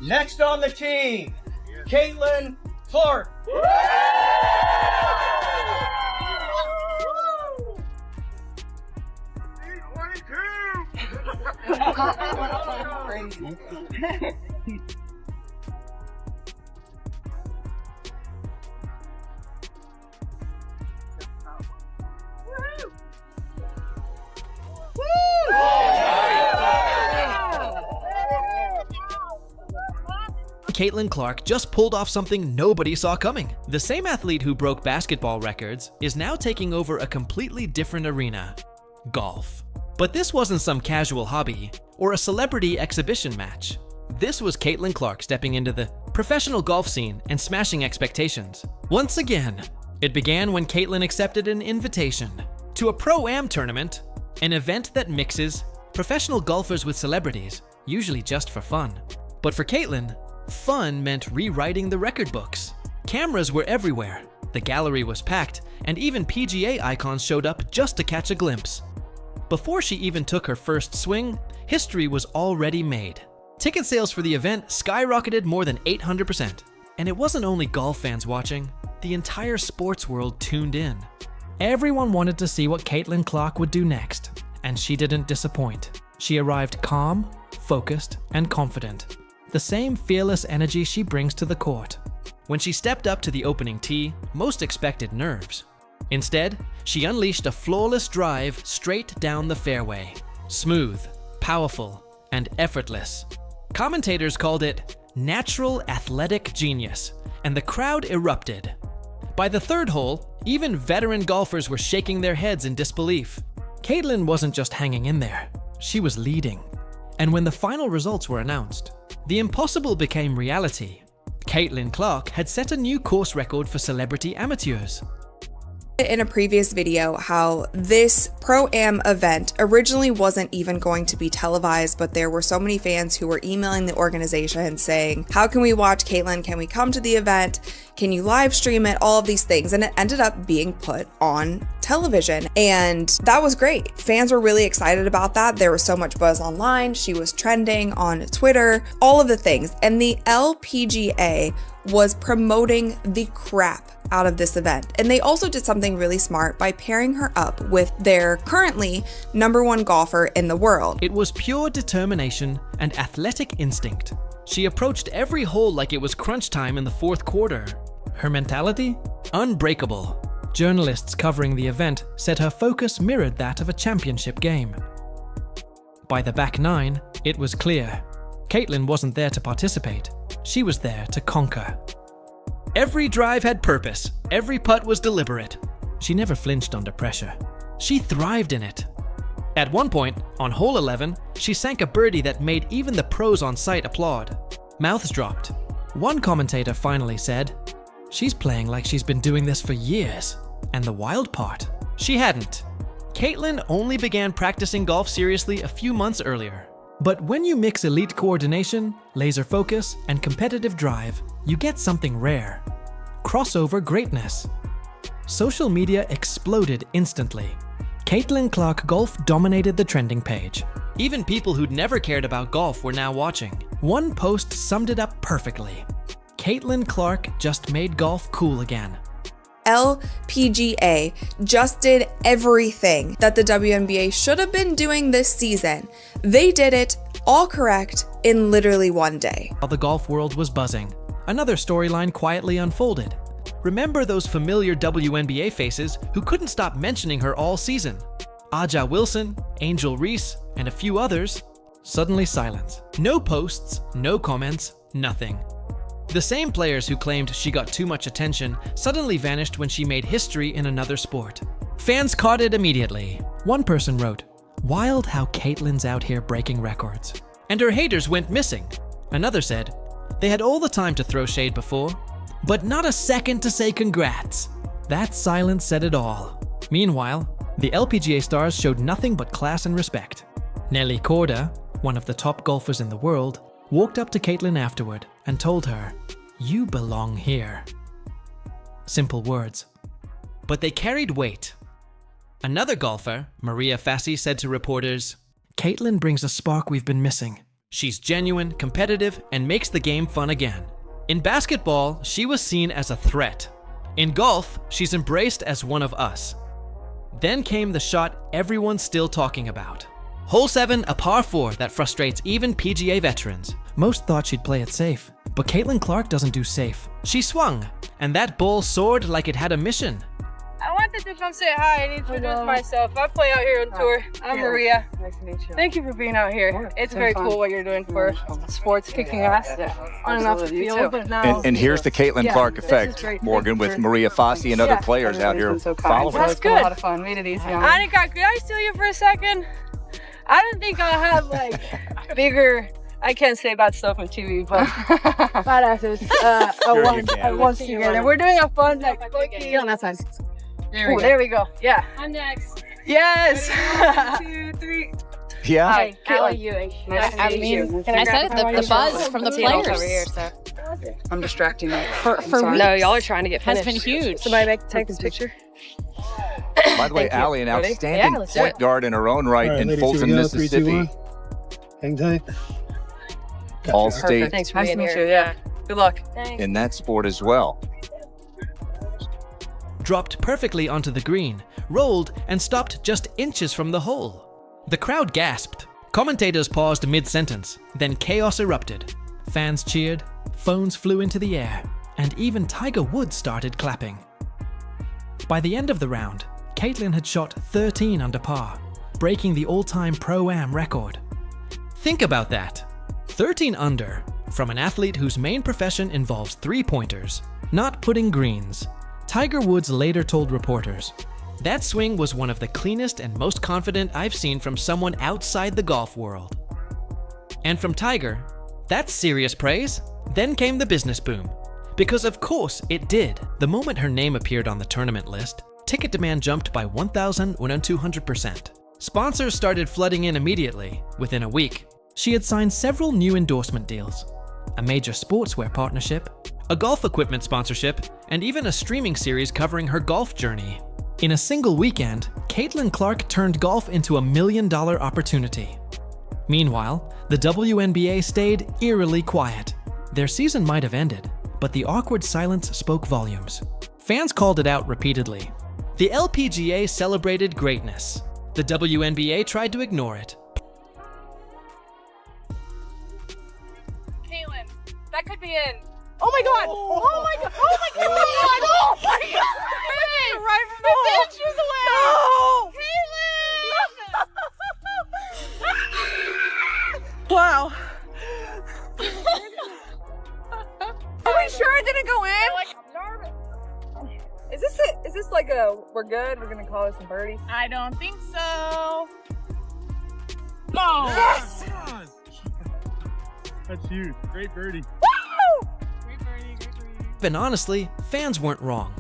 Next on the team, Caitlin Clark. Caitlin Clark just pulled off something nobody saw coming. The same athlete who broke basketball records is now taking over a completely different arena: golf. But this wasn't some casual hobby or a celebrity exhibition match. This was Caitlin Clark stepping into the professional golf scene and smashing expectations. Once again, it began when Caitlin accepted an invitation to a Pro-Am tournament, an event that mixes professional golfers with celebrities, usually just for fun. But for Caitlin, fun meant rewriting the record books. Cameras were everywhere, the gallery was packed, and even PGA icons showed up just to catch a glimpse. Before she even took her first swing, history was already made. Ticket sales for the event skyrocketed more than 800%. And it wasn't only golf fans watching, the entire sports world tuned in. Everyone wanted to see what Caitlin Clark would do next, and she didn't disappoint. She arrived calm, focused, and confident. The same fearless energy she brings to the court. When she stepped up to the opening tee, most expected nerves. Instead, she unleashed a flawless drive straight down the fairway. Smooth, powerful, and effortless. Commentators called it natural athletic genius, and the crowd erupted. By the third hole, even veteran golfers were shaking their heads in disbelief. Caitlin wasn't just hanging in there, she was leading. And when the final results were announced, the impossible became reality. Caitlin Clark had set a new course record for celebrity amateurs. In a previous video, how this Pro-Am event originally wasn't even going to be televised, but there were so many fans who were emailing the organization saying, how can we watch Caitlin? Can we come to the event? Can you live stream it? All of these things. And it ended up being put on television. And that was great. Fans were really excited about that. There was so much buzz online. She was trending on Twitter, all of the things. And the LPGA was promoting the crap out of this event. And they also did something really smart by pairing her up with their currently #1 golfer in the world. It was pure determination and athletic instinct. She approached every hole like it was crunch time in the fourth quarter. Her mentality? Unbreakable. Journalists covering the event said her focus mirrored that of a championship game. By the back nine, it was clear. Caitlin wasn't there to participate. She was there to conquer. Every drive had purpose. Every putt was deliberate. She never flinched under pressure. She thrived in it. At one point, on hole 11, she sank a birdie that made even the pros on site applaud. Mouths dropped. One commentator finally said, "She's playing like she's been doing this for years." And the wild part, she hadn't. Caitlin only began practicing golf seriously a few months earlier. But when you mix elite coordination, laser focus, and competitive drive, you get something rare: crossover greatness. Social media exploded instantly. Caitlin Clark Golf dominated the trending page. Even people who'd never cared about golf were now watching. One post summed it up perfectly. Caitlin Clark just made golf cool again. LPGA just did everything that the WNBA should have been doing this season. They did it all correct in literally one day. While the golf world was buzzing, another storyline quietly unfolded. Remember those familiar WNBA faces who couldn't stop mentioning her all season? Aja Wilson, Angel Reese, and a few others. Suddenly silence. No posts, no comments, nothing. The same players who claimed she got too much attention suddenly vanished when she made history in another sport. Fans caught it immediately. One person wrote, "Wild how Caitlin's out here breaking records." And her haters went missing. Another said, "They had all the time to throw shade before, but not a second to say congrats." That silence said it all. Meanwhile, the LPGA stars showed nothing but class and respect. Nelly Korda, one of the top golfers in the world, walked up to Caitlin afterward and told her, "You belong here." Simple words, but they carried weight. Another golfer, Maria Fassi, said to reporters, "Caitlin brings a spark we've been missing. She's genuine, competitive, and makes the game fun again. In basketball, she was seen as a threat. In golf, she's embraced as one of us. Then came the shot everyone's still talking about. Hole 7, a par 4 that frustrates even PGA veterans. Most thought she'd play it safe, but Caitlin Clark doesn't do safe. She swung, and that ball soared like it had a mission. I wanted to come say hi and introduce myself. I play out here on tour. I'm Maria. Nice to meet you. Thank you for being out here. It's very cool what you're doing for sports, kicking ass on and off the field. But now, And here's the Caitlin Clark effect, Morgan, with Maria Fossey and other players out here following. That's It's good. a lot of fun. Made it easy on me. Could I steal you for a second? I didn't think I had like bigger. I can't say bad stuff on TV, but badasses. Once together, we're doing a fun like quickie on that side. There we go. Yeah. I'm next. Yes. 1, 2, 3. Yeah. Hi, Caitlin. Nice to meet you. Can I said the buzz from the players Over here, so I'm distracting you. for No, y'all are trying to get has finished. been huge. Somebody take this picture. By the way, Allie, an outstanding let's do point it. guard in her own right in ladies, Fulton, here we go. 3, 2, Mississippi. 1. Hang tight. All-state Thanks for Nice to being meet here. you. Yeah. Good luck. in that sport as well. Dropped perfectly onto the green, rolled, and stopped just inches from the hole. The crowd gasped. Commentators paused mid-sentence, then chaos erupted. Fans cheered, phones flew into the air, and even Tiger Woods started clapping. By the end of the round, Caitlin had shot 13 under par, breaking the all-time Pro-Am record. Think about that. 13 under, from an athlete whose main profession involves three-pointers, not putting greens. Tiger Woods later told reporters, "That swing was one of the cleanest and most confident I've seen from someone outside the golf world." And from Tiger, that's serious praise. Then came the business boom. Because of course it did. The moment her name appeared on the tournament list, ticket demand jumped by 1,200%. Sponsors started flooding in immediately. Within a week, she had signed several new endorsement deals, a major sportswear partnership, a golf equipment sponsorship, and even a streaming series covering her golf journey. In a single weekend, Caitlin Clark turned golf into $1 million opportunity. Meanwhile, the WNBA stayed eerily quiet. Their season might have ended, but the awkward silence spoke volumes. Fans called it out repeatedly. The LPGA celebrated greatness. The WNBA tried to ignore it. Caitlin, that could be in. Oh my god! Oh my god! Oh my god! Oh my god! Right from the inches away! No! Caitlin! Wow. Are we sure it didn't go in? Is this it? Is this like a we're good? We're gonna call it some birdies? I don't think so. No! Yes! That's huge. Great birdie. And honestly, fans weren't wrong.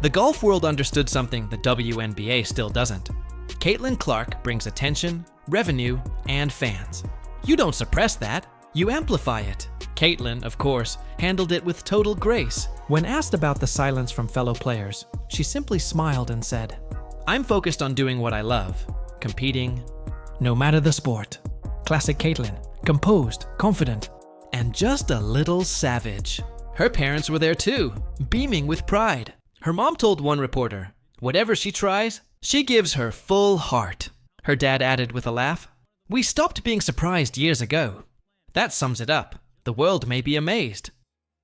The golf world understood something the WNBA still doesn't. Caitlin Clark brings attention, revenue, and fans. You don't suppress that, you amplify it. Caitlin, of course, handled it with total grace. When asked about the silence from fellow players, she simply smiled and said, "I'm focused on doing what I love, competing, no matter the sport." Classic Caitlin, composed, confident, and just a little savage. Her parents were there too, beaming with pride. Her mom told one reporter, "Whatever she tries, she gives her full heart." Her dad added with a laugh, "We stopped being surprised years ago." That sums it up. The world may be amazed.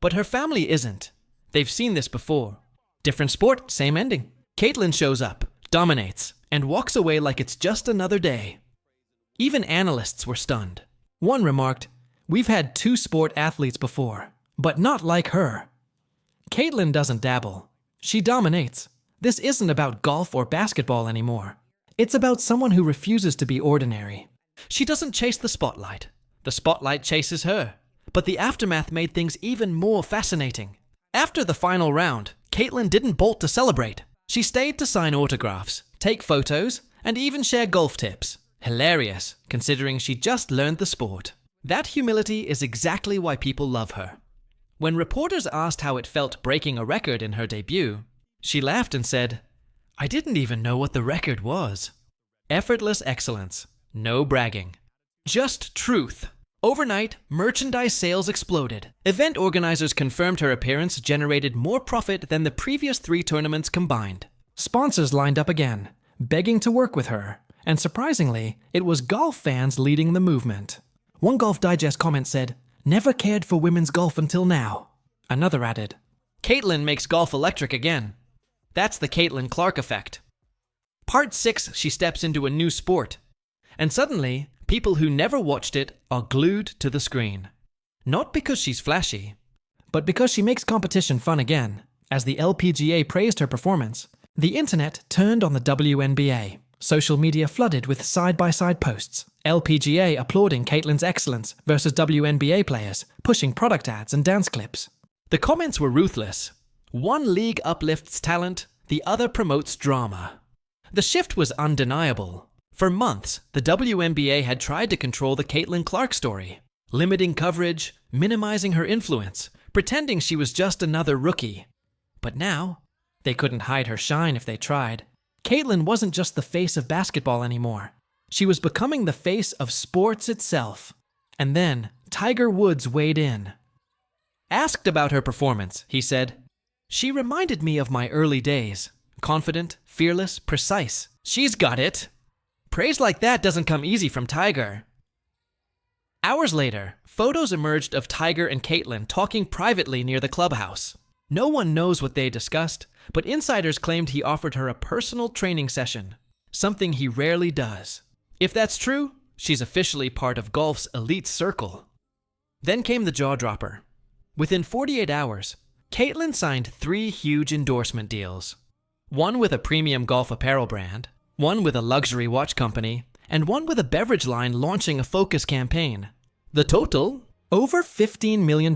But her family isn't. They've seen this before. Different sport, same ending. Caitlin shows up, dominates, and walks away like it's just another day. Even analysts were stunned. One remarked, "We've had two sport athletes before, but not like her." Caitlin doesn't dabble. She dominates. This isn't about golf or basketball anymore. It's about someone who refuses to be ordinary. She doesn't chase the spotlight. The spotlight chases her. But the aftermath made things even more fascinating. After the final round, Caitlin didn't bolt to celebrate. She stayed to sign autographs, take photos, and even share golf tips. Hilarious, considering she just learned the sport. That humility is exactly why people love her. When reporters asked how it felt breaking a record in her debut, she laughed and said, "I didn't even know what the record was." Effortless excellence, no bragging. Just truth. Overnight, merchandise sales exploded. Event organizers confirmed her appearance generated more profit than the previous 3 tournaments combined. Sponsors lined up again, begging to work with her. And surprisingly, it was golf fans leading the movement. One Golf Digest comment said, "Never cared for women's golf until now." Another added, "Caitlin makes golf electric again." That's the Caitlin Clark effect. Part 6, she steps into a new sport. And suddenly, people who never watched it are glued to the screen. Not because she's flashy, but because she makes competition fun again. As the LPGA praised her performance, the internet turned on the WNBA. Social media flooded with side-by-side posts. LPGA applauding Caitlin's excellence versus WNBA players, pushing product ads and dance clips. The comments were ruthless. One league uplifts talent, the other promotes drama. The shift was undeniable. For months, the WNBA had tried to control the Caitlin Clark story, limiting coverage, minimizing her influence, pretending she was just another rookie. But now, they couldn't hide her shine if they tried. Caitlin wasn't just the face of basketball anymore. She was becoming the face of sports itself. And then, Tiger Woods weighed in. Asked about her performance, he said, "She reminded me of my early days. Confident, fearless, precise. She's got it." Praise like that doesn't come easy from Tiger. Hours later, photos emerged of Tiger and Caitlin talking privately near the clubhouse. No one knows what they discussed, but insiders claimed he offered her a personal training session, something he rarely does. If that's true, she's officially part of golf's elite circle. Then came the jaw-dropper. Within 48 hours, Caitlin signed 3 huge endorsement deals. One with a premium golf apparel brand, one with a luxury watch company, and one with a beverage line launching a focus campaign. The total? Over $15 million.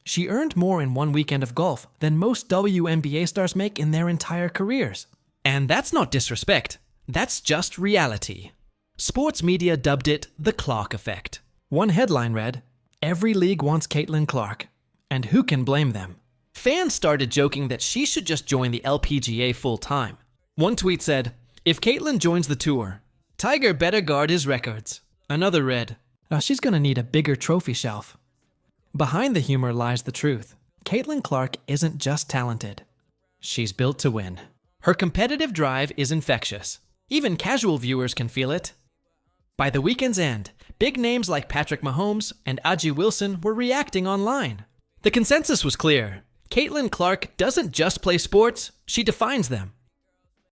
She earned more in one weekend of golf than most WNBA stars make in their entire careers. And that's not disrespect. That's just reality. Sports media dubbed it the Clark effect. One headline read, "Every league wants Caitlin Clark. And who can blame them?" Fans started joking that she should just join the LPGA full-time. One tweet said, "If Caitlin joins the tour, Tiger better guard his records." Another read, "Now she's gonna need a bigger trophy shelf." Behind the humor lies the truth. Caitlin Clark isn't just talented. She's built to win. Her competitive drive is infectious. Even casual viewers can feel it. By the weekend's end, big names like Patrick Mahomes and Aji Wilson were reacting online. The consensus was clear. Caitlin Clark doesn't just play sports, she defines them.